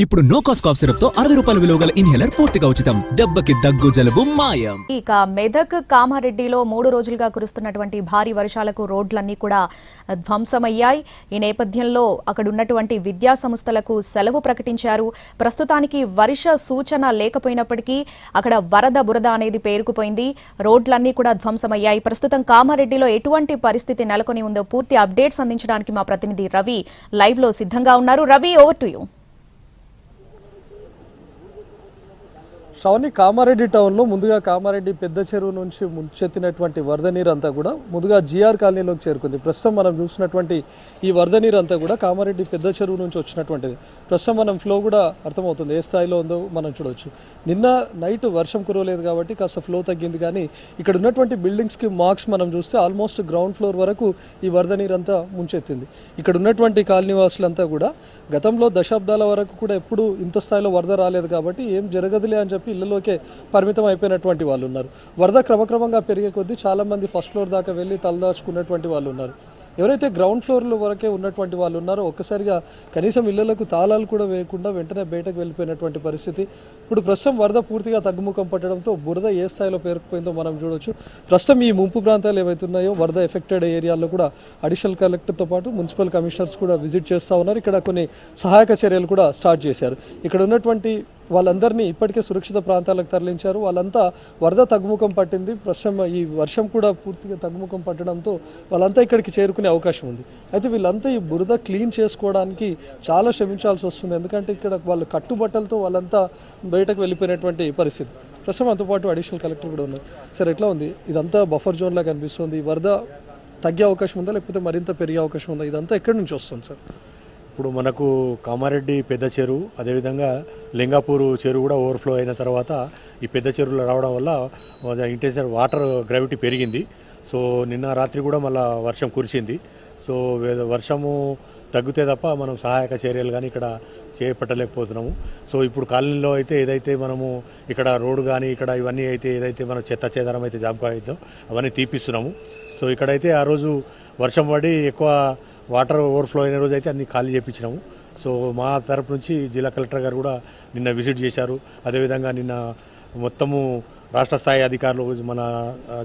ఇప్పుడు no cost cough syrup తో 60 రూపాయల విలువ గల ఇన్హేలర్ పూర్తిగా ఉచితం. దెబ్బకి దగ్గు జలుబు మాయం. ఇక మెదక్ కామారెడ్డిలో 3 రోజులుగా కురుస్తున్నటువంటి భారీ వర్షాలకు రోడ్లన్నీ కూడా ధ్వంసమయ్యాయి. ఈ నేపథ్యంలో అక్కడ ఉన్నటువంటి విద్యా సంస్థలకు సెలవు ప్రకటించారు. ప్రస్తుతానికి వర్ష సూచన లేకపోయినప్పటికీ అక్కడ వరద బురద అనేది పేరుకుపోయింది. రోడ్లన్నీ కూడా ధ్వంసమయ్యాయి. ప్రస్తుతం కామారెడ్డిలో ఎటువంటి పరిస్థితి నెలకొని ఉందో పూర్తి అప్డేట్స్ అందించడానికి మా ప్రతినిధి రవి లైవ్ లో సిద్ధంగా ఉన్నారు. Ravi, over to you. Sravani, Kamareddy టౌన్లో ముందుగా కామారెడ్డి పెద్ద చెరువు నుంచి ముంచెత్తినటువంటి వరద నీరు అంతా కూడా ముందుగా జిఆర్ కాలనీలోకి చేరుకుంది. ప్రస్తుతం మనం చూసినటువంటి ఈ వరద నీరు అంతా కూడా కామారెడ్డి పెద్ద చెరువు నుంచి వచ్చినటువంటిది. ప్రస్తుతం మనం ఫ్లో కూడా అర్థమవుతుంది, ఏ స్థాయిలో ఉందో మనం చూడవచ్చు. నిన్న నైట్ వర్షం కురవలేదు కాబట్టి కాస్త ఫ్లో తగ్గింది, కానీ ఇక్కడ ఉన్నటువంటి బిల్డింగ్స్కి మార్క్స్ మనం చూస్తే ఆల్మోస్ట్ గ్రౌండ్ ఫ్లోర్ వరకు ఈ వరద నీరు అంతా ముంచెత్తింది. ఇక్కడ ఉన్నటువంటి కాలనీవాసులంతా కూడా గతంలో దశాబ్దాల వరకు కూడా ఎప్పుడు ఇంత స్థాయిలో వరద రాలేదు కాబట్టి ఏం జరగదులే అని చెప్పి ఇళ్లలోకే పరిమితం అయిపోయినటువంటి వాళ్ళు ఉన్నారు. వరద క్రమక్రమంగా పెరిగే కొద్దీ చాలామంది ఫస్ట్ ఫ్లోర్ దాకా వెళ్ళి తలదాచుకున్నటువంటి వాళ్ళు ఉన్నారు. ఎవరైతే గ్రౌండ్ ఫ్లోర్లో వరకే ఉన్నటువంటి వాళ్ళు ఉన్నారో ఒక్కసారిగా కనీసం ఇళ్లకు తాళాలు కూడా వేయకుండా వెంటనే బయటకు వెళ్ళిపోయినటువంటి పరిస్థితి. ఇప్పుడు ప్రస్తుతం వరద పూర్తిగా తగ్గుముఖం పట్టడంతో బురద ఏ స్థాయిలో పేరుకుపోయిందో మనం చూడొచ్చు. ప్రస్తుతం ఈ ముంపు ప్రాంతాలు ఏవైతున్నాయో వరద ఎఫెక్టెడ్ ఏరియాల్లో కూడా అడిషనల్ కలెక్టర్తో పాటు మున్సిపల్ కమిషనర్స్ కూడా విజిట్ చేస్తూ ఉన్నారు. ఇక్కడ కొన్ని సహాయక చర్యలు కూడా స్టార్ట్ చేశారు. ఇక్కడ ఉన్నటువంటి వాళ్ళందరినీ ఇప్పటికే సురక్షిత ప్రాంతాలకు తరలించారు. వాళ్ళంతా వరద తగ్గుముఖం పట్టింది. ప్రస్తుతం ఈ వర్షం కూడా పూర్తిగా తగ్గుముఖం పట్టడంతో వాళ్ళంతా ఇక్కడికి చేరుకునే అవకాశం ఉంది. అయితే వీళ్ళంతా ఈ బురద క్లీన్ చేసుకోవడానికి చాలా శ్రమించాల్సి వస్తుంది. ఎందుకంటే ఇక్కడ వాళ్ళు కట్టుబట్టలతో వాళ్ళంతా బయటకు వెళ్ళిపోయినటువంటి పరిస్థితి. ప్రస్తుతం అంతో పాటు అడిషనల్ కలెక్టర్ కూడా ఉన్నారు. సార్, ఎట్లా ఉంది? ఇదంతా బఫర్ జోన్లా కనిపిస్తుంది. వరద తగ్గే అవకాశం ఉందా, లేకపోతే మరింత పెరిగే అవకాశం ఉందా? ఇదంతా ఎక్కడి నుంచి వస్తుంది సార్? ఇప్పుడు మనకు కామారెడ్డి పెద్ద చెరువు, అదేవిధంగా లింగాపూరు చెరువు కూడా ఓవర్ఫ్లో అయిన తర్వాత ఈ పెద్ద చెరువులో రావడం వల్ల ఇంటెన్షన్ వాటర్ గ్రావిటీ పెరిగింది. సో నిన్న రాత్రి కూడా మళ్ళీ వర్షం కురిసింది. సో వర్షము తగ్గితే తప్ప మనం సహాయక చర్యలు కానీ ఇక్కడ చేపట్టలేకపోతున్నాము. సో ఇప్పుడు కాలనీలో అయితే ఏదైతే మనము ఇక్కడ రోడ్డు కానీ ఇక్కడ ఇవన్నీ అయితే ఏదైతే మనం చెత్త చెదారం అయితే జాంకా అవుతుందో అవన్నీ తీపిస్తున్నాము. సో ఇక్కడైతే ఆ రోజు వర్షం పడి ఎక్కువ వాటర్ ఓవర్ఫ్లో అయిన రోజు అయితే అన్ని ఖాళీ చేయించినాము. సో మా తరపు నుంచి జిల్లా కలెక్టర్ గారు కూడా నిన్న విజిట్ చేశారు. అదేవిధంగా నిన్న మొత్తము రాష్ట్ర స్థాయి అధికారులు, మన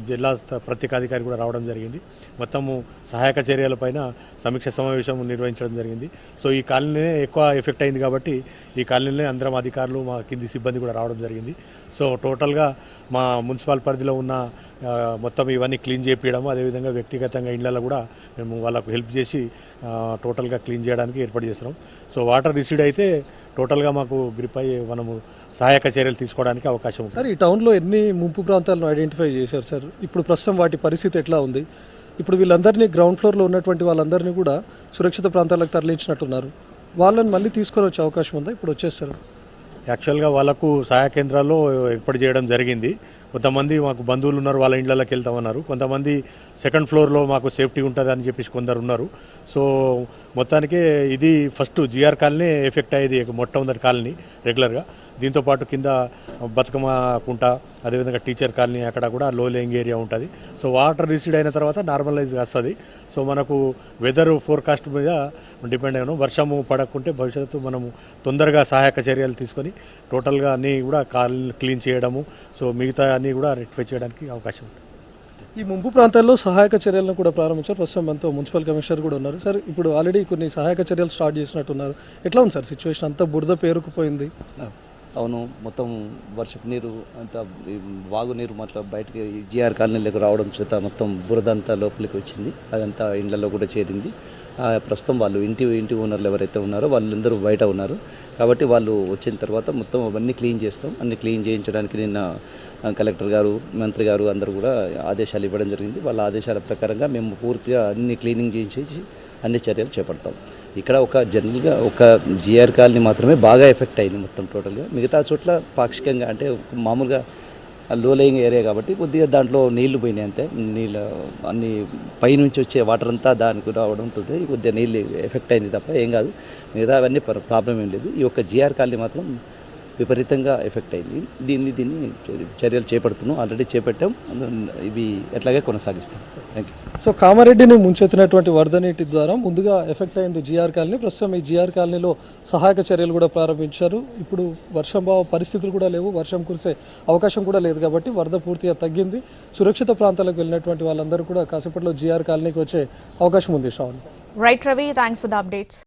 జిల్లా ప్రత్యేక అధికారి కూడా రావడం జరిగింది. మొత్తము సహాయక చర్యలపైన సమీక్ష సమావేశం నిర్వహించడం జరిగింది. సో ఈ కాలనీనే ఎక్కువ ఎఫెక్ట్ అయింది కాబట్టి ఈ కాలనీలోనే అందరం అధికారులు, మా కింది సిబ్బంది కూడా రావడం జరిగింది. సో టోటల్గా మా మున్సిపల్ పరిధిలో ఉన్న మొత్తం ఇవన్నీ క్లీన్ చేయించడం, అదేవిధంగా వ్యక్తిగతంగా ఇళ్లలో కూడా మేము వాళ్ళకు హెల్ప్ చేసి టోటల్గా క్లీన్ చేయడానికి ఏర్పాటు చేస్తున్నాం. సో వాటర్ రిసీడ్ అయితే టోటల్గా మాకు గ్రిప్ అయ్యి మనము సహాయక చర్యలు తీసుకోవడానికి అవకాశం ఉంది. సార్, ఈ టౌన్లో ఎన్ని ముంపు ప్రాంతాలను ఐడెంటిఫై చేశారు సార్? ఇప్పుడు ప్రస్తుతం వాటి పరిస్థితి ఎట్లా ఉంది? ఇప్పుడు వీళ్ళందరినీ గ్రౌండ్ ఫ్లోర్లో ఉన్నటువంటి వాళ్ళందరినీ కూడా సురక్షిత ప్రాంతాలకు తరలించినట్టున్నారు. వాళ్ళని మళ్ళీ తీసుకొని వచ్చే అవకాశం ఉందా? ఇప్పుడు వచ్చేస్తారు. యాక్చువల్గా వాళ్ళకు సహాయ కేంద్రాల్లో ఏర్పాటు చేయడం జరిగింది. కొంతమంది మాకు బంధువులు ఉన్నారు, వాళ్ళ ఇళ్లకి వెళ్తామన్నారు. కొంతమంది సెకండ్ ఫ్లోర్లో మాకు సేఫ్టీ ఉంటుంది అని చెప్పేసి కొందరు ఉన్నారు. సో మొత్తానికి ఇది ఫస్ట్ జిఆర్ కాలనీ ఎఫెక్ట్ అయ్యేది మొట్టమొదటి కాలనీ రెగ్యులర్గా. దీంతోపాటు కింద బతుకమ్మ కుంట, అదేవిధంగా టీచర్ కాలనీ అక్కడ కూడా లో లేయింగ్ ఏరియా ఉంటుంది. సో వాటర్ రిసీడ్ అయిన తర్వాత నార్మలైజ్ వస్తుంది. సో మనకు వెదర్ ఫోర్కాస్ట్ మీద డిపెండ్ అయినాం. వర్షము పడకుంటే భవిష్యత్తు మనము తొందరగా సహాయక చర్యలు తీసుకొని టోటల్గా అన్నీ కూడా క్లీన్ చేయడము, సో మిగతా అన్నీ కూడా రెక్టిఫై చేయడానికి అవకాశం ఉంటుంది. ఈ ముంపు ప్రాంతాల్లో సహాయక చర్యలను కూడా ప్రారంభించారు. ప్రస్తుతం మనతో మున్సిపల్ కమిషనర్ కూడా ఉన్నారు. సార్, ఇప్పుడు ఆల్రెడీ కొన్ని సహాయక చర్యలు స్టార్ట్ చేసినట్టున్నారు. ఎట్లా ఉంది సార్ సిచ్యువేషన్? అంతా బురద పేరుకుపోయింది. అవును, మొత్తం వర్షపు నీరు అంతా వాగు నీరు మొత్తం బయటకి జిఆర్ కాలనీలోకి రావడం చేత మొత్తం బురద అంతా లోపలికి వచ్చింది. అదంతా ఇండ్లలో కూడా చేరింది. ప్రస్తుతం వాళ్ళు ఇంటి ఓనర్లు ఎవరైతే ఉన్నారో వాళ్ళందరూ బయట ఉన్నారు. కాబట్టి వాళ్ళు వచ్చిన తర్వాత మొత్తం అవన్నీ క్లీన్ చేస్తాం. అన్ని క్లీన్ చేయించడానికి నిన్న కలెక్టర్ గారు, మంత్రి గారు అందరూ కూడా ఆదేశాలు ఇవ్వడం జరిగింది. వాళ్ళ ఆదేశాల ప్రకారంగా మేము పూర్తిగా అన్ని క్లీనింగ్ చేయించేసి అన్ని చర్యలు చేపడతాం. ఇక్కడ జనరల్గా ఒక జిఆర్ కాలనీ మాత్రమే బాగా ఎఫెక్ట్ అయింది మొత్తం టోటల్గా. మిగతా చోట్ల పాక్షికంగా అంటే మామూలుగా లో లేయింగ్ ఏరియా కాబట్టి కొద్దిగా దాంట్లో నీళ్లు పోయినాయి అంతే. నీళ్ళు అన్ని పైనుంచి వచ్చే వాటర్ అంతా దానికి రావడం ఉంటుంది. కొద్దిగా నీళ్ళు ఎఫెక్ట్ అయింది తప్ప ఏం కాదు. మిగతా అవన్నీ ప్రాబ్లం ఏం లేదు. ఈ యొక్క జిఆర్ కాలనీ మాత్రం విపరీతంగా ఎఫెక్ట్ అయింది. దీన్ని చర్యలు చేపడుతున్నాం, ఆల్రెడీ చేపట్టాం. ఇవి ఎట్లాగే కొనసాగిస్తాం. Thank you. సో కామారెడ్డిని ముంచెత్తినటువంటి వరద నీటి ద్వారా ముందుగా ఎఫెక్ట్ అయింది జిఆర్ కాలనీ. ప్రస్తుతం ఈ జిఆర్ కాలనీలో సహాయక చర్యలు కూడా ప్రారంభించారు. ఇప్పుడు వర్షంభావ పరిస్థితులు కూడా లేవు, వర్షం కురిసే అవకాశం కూడా లేదు కాబట్టి వరద పూర్తిగా తగ్గింది. సురక్షిత ప్రాంతాలకు వెళ్ళినటువంటి వాళ్ళందరూ కూడా కాసేపట్లో జిఆర్ కాలనీకి వచ్చే అవకాశం ఉంది. Shravan. Right Ravi, thanks for the updates.